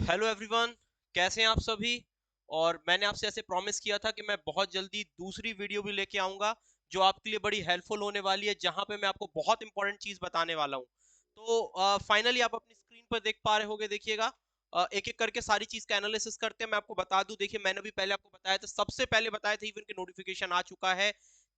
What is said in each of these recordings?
Hello everyone, कैसे हैं आप सभी। और मैंने आपसे ऐसे प्रॉमिस किया था कि मैं बहुत जल्दी दूसरी वीडियो भी लेके आऊंगा जो आपके लिए बड़ी हेल्पफुल होने वाली है, जहां पे मैं आपको बहुत इंपॉर्टेंट चीज बताने वाला हूं। तो फाइनली आप अपनी स्क्रीन पर देख पा रहे होंगे। देखिएगा, एक एक करके सारी चीज का एनालिसिस करते हैं। मैं आपको बता दूं, देखिए मैंने भी पहले आपको बताया था, सबसे पहले बताया था इवन के नोटिफिकेशन आ चुका है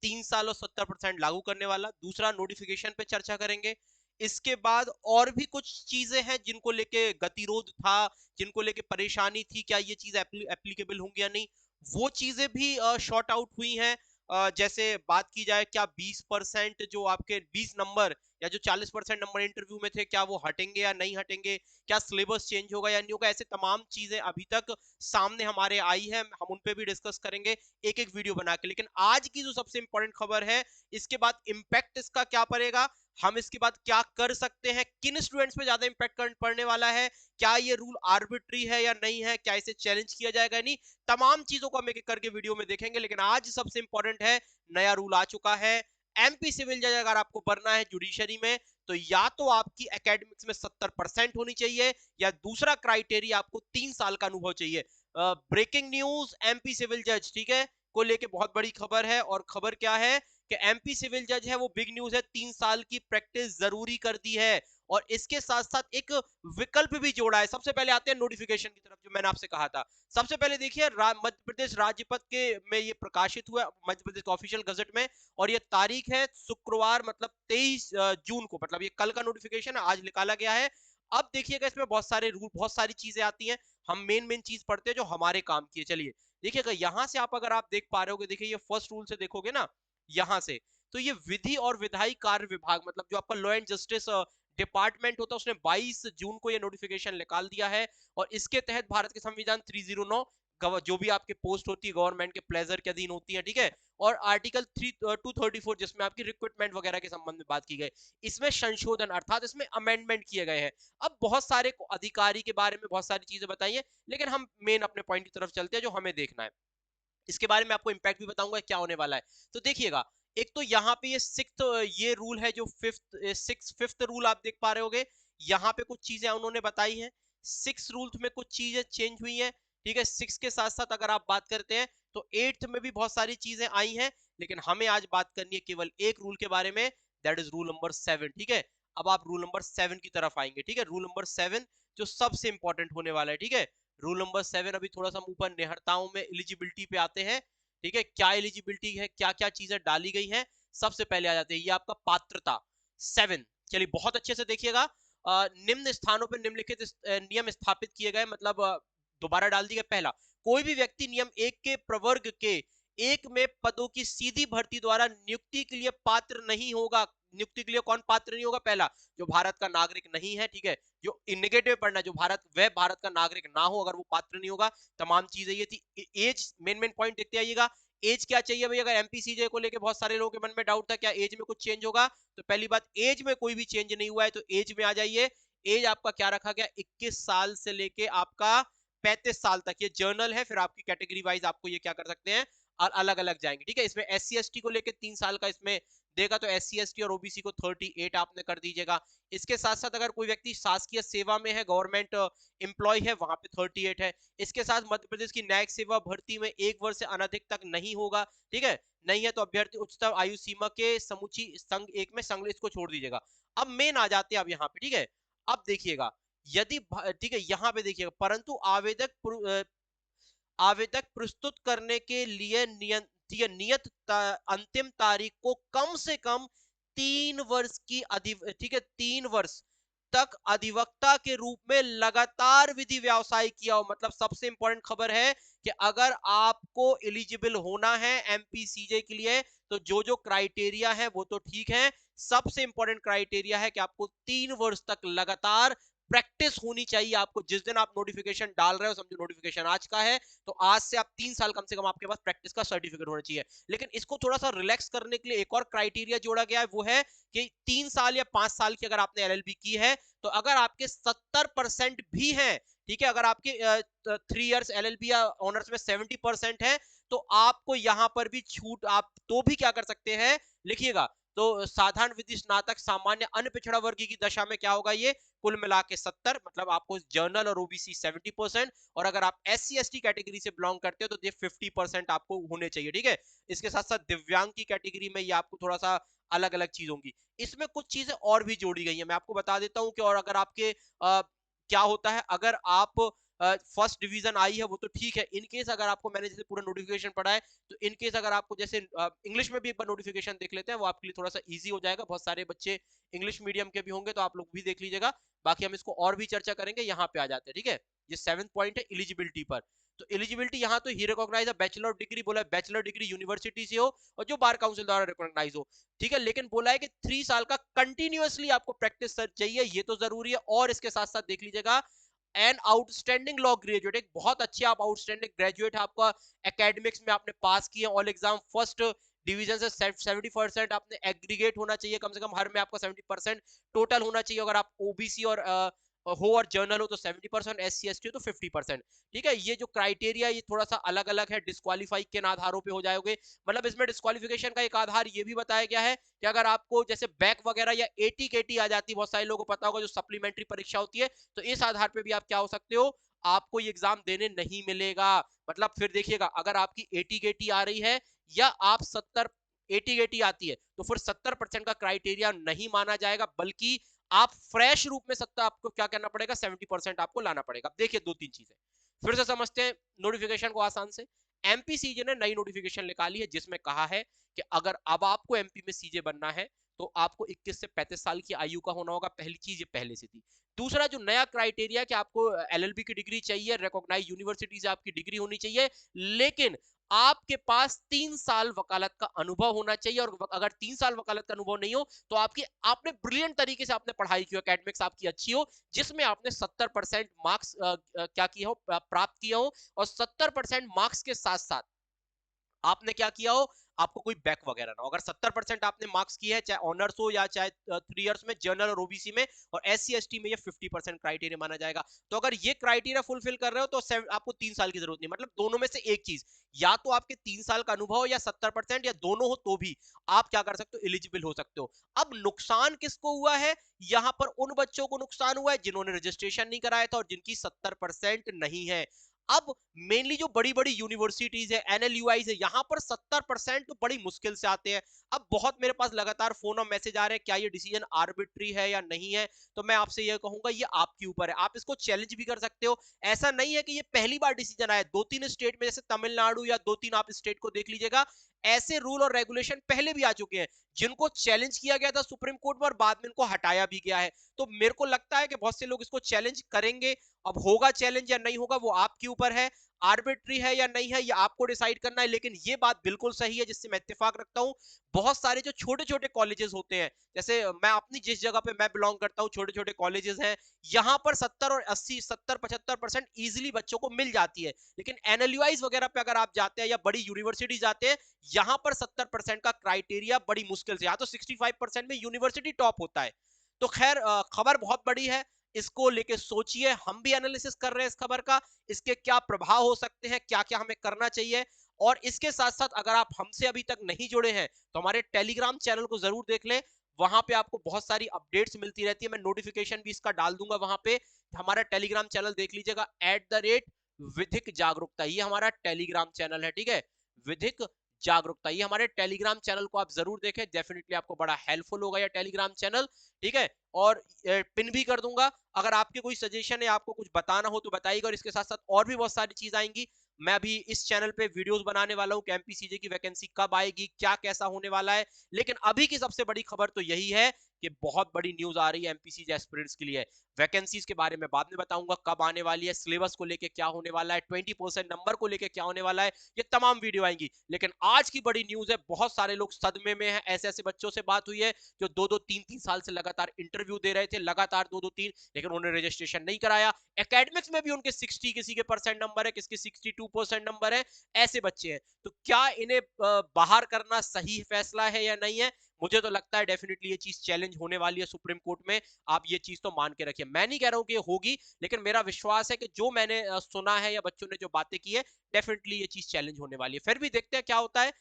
3 साल और 70% लागू करने वाला। दूसरा, नोटिफिकेशन पे चर्चा करेंगे। इसके बाद और भी कुछ चीजें हैं जिनको लेके गतिरोध था, जिनको लेके परेशानी थी, क्या ये चीज एप्लीकेबल होंगी या नहीं, वो चीजें भी शॉर्ट आउट हुई हैं। जैसे बात की जाए, क्या 20% जो आपके 20 नंबर या जो 40% नंबर इंटरव्यू में थे, क्या वो हटेंगे या नहीं हटेंगे, क्या सिलेबस चेंज होगा या नहीं होगा, ऐसे तमाम चीजें अभी तक सामने हमारे आई है। हम उन पे भी डिस्कस करेंगे एक एक वीडियो बना के। लेकिन आज की जो सबसे इंपॉर्टेंट खबर है, इसके बाद इम्पैक्ट इसका क्या पड़ेगा, हम इसके बाद क्या कर सकते हैं, किन स्टूडेंट्स पे ज्यादा इम्पैक्ट पड़ने वाला है, क्या ये रूल आर्बिट्री है या नहीं है, क्या इसे चैलेंज किया जाएगा नहीं, तमाम चीजों को हम एक एक करके वीडियो में देखेंगे। लेकिन आज सबसे इंपॉर्टेंट है, नया रूल आ चुका है। एमपी सिविल जज अगर आपको बनना है जुडिशरी में, तो या तो आपकी एकेडमिक्स में 70% होनी चाहिए, या दूसरा क्राइटेरिया आपको 3 साल का अनुभव चाहिए। ब्रेकिंग न्यूज, एमपी सिविल जज, ठीक है, को लेके बहुत बड़ी खबर है। और खबर क्या है कि एमपी सिविल जज है वो बिग न्यूज है, 3 साल की प्रैक्टिस जरूरी कर दी है। और इसके साथ साथ एक विकल्प भी जोड़ा है। सबसे पहले आते हैं नोटिफिकेशन की तरफ, जो मैंने आपसे कहा था। सबसे पहले देखिए, मध्य प्रदेश राज्यपद के में ये प्रकाशित हुआ, मध्य प्रदेश के ऑफिशियल गजट में। और ये तारीख है शुक्रवार, मतलब 23 जून को, मतलब ये कल का नोटिफिकेशन आज निकाला गया है। अब देखिएगा, इसमें बहुत सारे रूल, बहुत सारी चीजें आती हैं। हम मेन मेन चीज पढ़ते हैं जो हमारे काम की है। चलिए देखिएगा, यहां से आप, अगर आप देख पा रहे होगे, देखिए ये फर्स्ट रूल से देखोगे ना, यहां से, तो ये विधि और विधायी कार्य विभाग, मतलब जो आपका लॉ एंड जस्टिस डिपार्टमेंट होता है, उसने 22 जून को ये नोटिफिकेशन निकाल दिया है। और इसके तहत भारत के संविधान 309, जो भी आपके पोस्ट होती है गवर्नमेंट के प्लेजर के अधीन होती है, ठीक है। और आर्टिकल 234, जिसमें आपकी रिक्रूटमेंट वगैरह के संबंध में बात की गई, इसमें संशोधन अर्थात इसमें अमेंडमेंट किए गए हैं। अब बहुत सारे अधिकारी के बारे में बहुत सारी चीजें बताई है, लेकिन हम मेन अपने पॉइंट की तरफ चलते हैं जो हमें देखना है। इसके बारे में आपको इंपैक्ट भी बताऊंगा क्या होने वाला है। तो देखिएगा, एक तो यहाँ पे ये सिक्स्थ, ये रूल है जो फिफ्थ रूल आप देख पा रहे होगे। यहाँ पे कुछ चीजें उन्होंने बताई हैं। सिक्स रूल में कुछ चीजें चेंज हुई हैं, ठीक है। सिक्स के साथ साथ अगर आप बात करते हैं, तो एट्थ में भी बहुत सारी चीजें आई हैं। लेकिन हमें आज बात करनी है केवल एक रूल के बारे में, दैट इज रूल नंबर 7, ठीक है। अब आप रूल नंबर 7 की तरफ आएंगे, ठीक है। रूल नंबर 7 जो सबसे इंपॉर्टेंट होने वाला है, ठीक है। रूल नंबर 7, अभी थोड़ा सा हम ऊपर निहरताओं में एलिजिबिलिटी पे आते हैं, ठीक है। क्या एलिजिबिलिटी है, क्या क्या चीजें डाली गई हैं, सबसे पहले आ जाते हैं ये आपका पात्रता 7। चलिए बहुत अच्छे से देखिएगा। निम्न स्थानों पर निम्नलिखित नियम स्थापित किए गए, मतलब दोबारा डाल दिया। पहला, कोई भी व्यक्ति नियम 1 के प्रवर्ग के एक में पदों की सीधी भर्ती द्वारा नियुक्ति के लिए पात्र नहीं होगा। नियुक्ति के लिए कौन पात्र नहीं होगा? पहला, जो भारत का नागरिक नहीं है, ठीक है। जो नेगेटिव पढ़ना, जो भारत का नागरिक ना हो, अगर वो पात्र नहीं होगा। तमाम चीजें ये थी। एज, मेन मेन पॉइंट देखते आइएगा। एज क्या चाहिए भाई? अगर एमपीसीजे को लेके बहुत सारे लोगों के मन में डाउट था क्या एज में कुछ चेंज होगा, तो पहली बात, एज में कोई भी चेंज नहीं हुआ है, तो एज में आ जाइए। एज आपका क्या रखा गया? 21 साल से लेके आपका 35 साल तक। ये जर्नल है, फिर आपकी कैटेगरी वाइज आपको ये क्या कर सकते हैं, और अलग अलग जाएंगे, ठीक है। इसमें एससी एसटी को लेके 3 साल का इसमें देगा, तो एससी एसटी और ओबीसी को 38 आपने कर दीजिएगा। इसके साथ साथ अगर कोई व्यक्ति शासकीय सेवा में है, गवर्नमेंट एम्प्लॉय है, वहां पे 38 है। इसके साथ मध्य प्रदेश की न्यायिक सेवा भर्ती में 1 वर्ष से अनधिक तक नहीं होगा, ठीक है। नहीं है तो अभ्यर्थी उच्चतम आयु सीमा के समुची संघ एक में संग्लिष्ट को छोड़ दीजिएगा। अब मेन आ जाते हैं अब यहाँ पे, ठीक है। अब देखिएगा, यदि ठीक है, यहाँ पे देखिएगा, परंतु आवेदक प्रस्तुत करने के लिए नियत अंतिम तारीख को कम से कम 3 वर्ष की ठीक है, 3 वर्ष तक अधिवक्ता के रूप में लगातार विधि व्यवसाय किया हो। मतलब सबसे इंपॉर्टेंट खबर है कि अगर आपको एलिजिबल होना है एमपीसीजे के लिए, तो जो जो क्राइटेरिया है वो तो ठीक है। सबसे इंपॉर्टेंट क्राइटेरिया है कि आपको 3 वर्ष तक लगातार प्रैक्टिस होनी चाहिए। आपको जिस दिन आप नोटिफिकेशन डाल रहे हो, समझो नोटिफिकेशन आज का है, तो आज से आप 3 साल कम से कम आपके पास प्रैक्टिस का सर्टिफिकेट होना चाहिए। लेकिन इसको थोड़ा सा रिलैक्स करने के लिए एक और क्राइटेरिया जोड़ा गया है, वो है कि 3 साल या 5 साल की अगर आपने एलएलबी की है, तो अगर आपके 70% भी हैं, ठीक है, अगर आपके 3 इयर्स एलएलबी या ऑनर्स में 70% है, तो आपको यहां पर भी छूट, आप तो भी क्या कर सकते हैं, लिखिएगा। तो साधारण विधि स्नातक सामान्य अन्य पिछड़ा वर्ग की दशा में क्या होगा, ये कुल मिला के 70, मतलब आपको जनरल और ओबीसी 70%, और अगर आप SC ST कैटेगरी से बिलोंग करते हो तो ये 50% आपको होने चाहिए, ठीक है। इसके साथ साथ दिव्यांग की कैटेगरी में ये आपको थोड़ा सा अलग अलग चीज होंगी। इसमें कुछ चीजें और भी जोड़ी गई है, मैं आपको बता देता हूँ कि और अगर आपके क्या होता है, अगर आप फर्स्ट डिवीजन आई है वो तो ठीक है, इन केस अगर आपको, मैंने जैसे पूरा नोटिफिकेशन पढ़ा है, तो इन केस अगर आपको जैसे इंग्लिश में भी एक बार नोटिफिकेशन देख लेते हैं, वो आपके लिए थोड़ा सा इजी हो जाएगा, बहुत सारे बच्चे इंग्लिश मीडियम के भी होंगे तो आप लोग भी देख लीजिएगा, बाकी हम इसको और भी चर्चा करेंगे। यहाँ पे आ जाते हैं, ठीक है। ये 7th पॉइंट है एलिजिबिलिटी पर। तो एलिजिबिलिटी यहाँ तो ही रिकॉग्नाइज बैचलर डिग्री बोला है, बैचलर डिग्री यूनिवर्सिटी से हो और जो बार काउंसिल द्वारा रिकॉग्नाइज हो, ठीक है। लेकिन बोला है कि 3 साल का कंटिन्यूअसली आपको प्रैक्टिस चाहिए, ये तो जरूरी है। और इसके साथ साथ देख लीजिएगा, एन आउटस्टैंडिंग लॉ ग्रेजुएट, एक बहुत अच्छे आप आउटस्टैंडिंग ग्रेजुएट, आपका एकेडमिक्स में आपने पास किया, ऑल एग्जाम फर्स्ट डिवीजन से 70% आपने एग्रीगेट होना चाहिए, कम से कम हर में आपका 70% टोटल होना चाहिए। अगर आप ओबीसी और हो और जर्नल हो तो 70%, SC ST हो तो 50%, ठीक है। ये जो क्राइटेरिया ये थोड़ा सा अलग अलग है, डिस्क्वालीफाई किन आधारों पे हो जाओगे, मतलब इसमें डिस्क्वालिफिकेशन का एक आधार ये भी बताया गया है कि अगर आपको जैसे बैक वगैरह या एटी केटी आ जाती है, बहुत सारे लोगों को पता होगा जो सप्लीमेंट्री परीक्षा होती है, तो इस आधार पे भी आप क्या हो सकते हो, आपको ये एग्जाम देने नहीं मिलेगा। मतलब फिर देखिएगा, अगर आपकी एटी केटी आ रही है या आप 70 एटी केटी आती है, तो फिर 70% का क्राइटेरिया नहीं माना जाएगा, बल्कि आप फ्रेश रूप में 70, आपको क्या करना पड़ेगा, 70% आपको लाना पड़ेगा। देखिए दो तीन चीजें फिर से समझते हैं नोटिफिकेशन को आसान से। एमपी सीजे ने नई नोटिफिकेशन निकाली है जिसमें कहा है कि अगर अब आपको एमपी में सीजे बनना है तो आपको 21 से 35 साल की आयु का होना होगा। पहली चीज ये पहले से थी। दूसरा जो नया क्राइटेरिया कि आपको एलएलबी की डिग्री चाहिए, रिकॉग्नाइज यूनिवर्सिटी से आपकी डिग्री होनी चाहिए, लेकिन आपके पास 3 साल वकालत का अनुभव होना चाहिए। और अगर 3 साल वकालत का अनुभव नहीं हो तो आपने ब्रिलियंट तरीके से आपने पढ़ाई की हो, एकेडमिक्स आपकी अच्छी हो, जिसमें आपने 70% मार्क्स क्या किया हो, प्राप्त किया हो, और 70% मार्क्स के साथ साथ आपने क्या किया हो, आपको कोई बैक वगैरह ना हो। अगर 70% आपने मार्क्स किए हैं, चाहे ऑनर्स हो या चाहे 3 इयर्स में, जनरल और ओबीसी में, और SC ST में, ये 50% क्राइटेरिया माना जाएगा। तो अगर ये क्राइटेरिया फुलफिल कर रहे हो तो आपको 3 साल की जरूरत नहीं, मतलब दोनों में से एक चीज, या तो आपके 3 साल का अनुभव हो या 70%, या दोनों हो तो भी आप क्या कर सकते हो, एलिजिबल हो सकते हो। अब नुकसान किसको हुआ है, यहां पर उन बच्चों को नुकसान हुआ है जिन्होंने रजिस्ट्रेशन नहीं कराया था और जिनकी 70% नहीं है। अब मेनली जो बड़ी बड़ी यूनिवर्सिटीज है, एनएलयूआईज है, यहां पर 70% तो बड़ी मुश्किल से आते हैं। अब बहुत मेरे पास लगातार फोन और मैसेज आ रहे हैं, क्या ये डिसीजन आर्बिट्री है या नहीं है, तो मैं आपसे ये कहूंगा ये आपके ऊपर है, आप इसको चैलेंज भी कर सकते हो। ऐसा नहीं है कि ये पहली बार डिसीजन आया, 2-3 स्टेट में, जैसे तमिलनाडु या 2-3 आप स्टेट को देख लीजिएगा, ऐसे रूल और रेगुलेशन पहले भी आ चुके हैं जिनको चैलेंज किया गया था सुप्रीम कोर्ट में और बाद में इनको हटाया भी गया है। तो मेरे को लगता है कि बहुत से लोग इसको चैलेंज करेंगे। अब होगा चैलेंज या नहीं होगा वो आपके ऊपर है, आर्बिट्री है या नहीं है ये आपको डिसाइड करना है। लेकिन ये बात बिल्कुल सही है जिससे मैं इत्तेफाक रखता हूं, बहुत सारे जो छोटे छोटे कॉलेजेस होते हैं, जैसे मैं अपनी जिस जगह पे मैं बिलोंग करता हूं, छोटे छोटे कॉलेजेस हैं, यहां पर 70 और 80, 70-75% इजिली बच्चों को मिल जाती है। लेकिन एनएलयूआईज वगैरह पे अगर आप जाते हैं या बड़ी यूनिवर्सिटी जाते हैं, यहां पर 70% का क्राइटेरिया बड़ी मुश्किल से, या तो 65% में यूनिवर्सिटी टॉप होता है। तो खैर खबर बहुत बड़ी है, इसको लेके सोचिए, हम भी एनालिसिस कर रहे हैं इस खबर का, इसके क्या प्रभाव हो सकते हैं, क्या क्या हमें करना चाहिए। और इसके साथ साथ अगर आप हमसे अभी तक नहीं जुड़े हैं तो हमारे टेलीग्राम चैनल को जरूर देख लें, वहां पे आपको बहुत सारी अपडेट्स मिलती रहती है, मैं नोटिफिकेशन भी इसका डाल दूंगा वहां पे। हमारा टेलीग्राम चैनल देख लीजिएगा, @विधिक जागरूकता, ये हमारा टेलीग्राम चैनल है, ठीक है। विधिक जागरूकता, ये हमारे टेलीग्राम चैनल को आप जरूर देखें, डेफिनेटली आपको बड़ा हेल्पफुल होगा ये टेलीग्राम चैनल, ठीक है। और पिन भी कर दूंगा, अगर आपके कोई सजेशन है, आपको कुछ बताना हो तो बताइएगा। और इसके साथ साथ और भी बहुत सारी चीज आएंगी, मैं अभी इस चैनल पे वीडियोस बनाने वाला हूं कि एमपीसीजे की वैकेंसी कब आएगी, क्या कैसा होने वाला है। लेकिन अभी की सबसे बड़ी खबर तो यही है कि बहुत बड़ी न्यूज आ रही है एमपीसीजे एस्पिरेंट्स के लिए। वैकेंसीज के बारे में बाद में बताऊंगा कब आने वाली है, सिलेबस को लेके क्या होने वाला है, 20% नंबर को लेके क्या होने वाला है, ये तमाम वीडियो आएंगी। लेकिन आज की बड़ी न्यूज है, बहुत सारे लोग सदमे में हैं, ऐसे ऐसे बच्चों से बात हुई है जो 2-2 3-3 साल से लगातार इंटरव्यू दे रहे थे, लगातार 2-2 3, लेकिन उन्होंने रजिस्ट्रेशन नहीं कराया। एकेडमिक्स में भी उनके 60 किसी के परसेंट नंबर है, किसके 62% नंबर है, ऐसे बच्चे हैं। तो क्या इन्हें बाहर करना सही फैसला है या नहीं है, मुझे तो लगता है डेफिनेटली ये चीज चैलेंज होने वाली है सुप्रीम कोर्ट में। आप ये चीज तो मान के रखिए, मैं नहीं कह रहा हूं कि ये होगी, लेकिन मेरा विश्वास है कि जो मैंने सुना है या बच्चों ने जो बातें की है, डेफिनेटली ये चीज चैलेंज होने वाली है। फिर भी देखते हैं क्या होता है।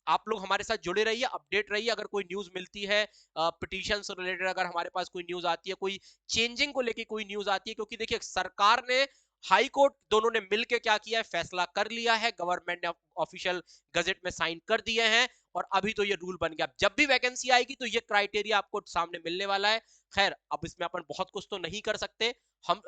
आप लोग हमारे साथ जुड़े रहिए, अपडेट रहिए। अगर कोई न्यूज मिलती है पिटीशन से रिलेटेड, अगर हमारे पास कोई न्यूज आती है, कोई चेंजिंग को लेके कोई न्यूज आती है, क्योंकि देखिए सरकार ने, हाई कोर्ट दोनों ने मिलकर क्या किया है, फैसला कर लिया है, गवर्नमेंट ने ऑफिशियल गजट में साइन कर दिए हैं, और अभी तो ये रूल बन गया। जब भी वैकेंसी आएगी तो ये क्राइटेरिया आपको सामने मिलने वाला है। खैर, अब इसमें अपन बहुत कुछ तो नहीं कर सकते, हम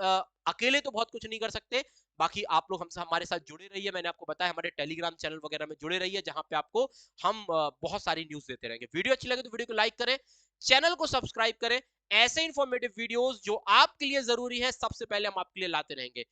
अकेले तो बहुत कुछ नहीं कर सकते। बाकी आप लोग हमसे, हमारे साथ जुड़े रहिए। मैंने आपको बताया हमारे टेलीग्राम चैनल वगैरह में जुड़े रहिए, जहां पे आपको हम बहुत सारी न्यूज देते रहेंगे। वीडियो अच्छी लगे तो वीडियो को लाइक करें, चैनल को सब्सक्राइब करें। ऐसे इंफॉर्मेटिव वीडियोस जो आपके लिए जरूरी है, सबसे पहले हम आपके लिए लाते रहेंगे।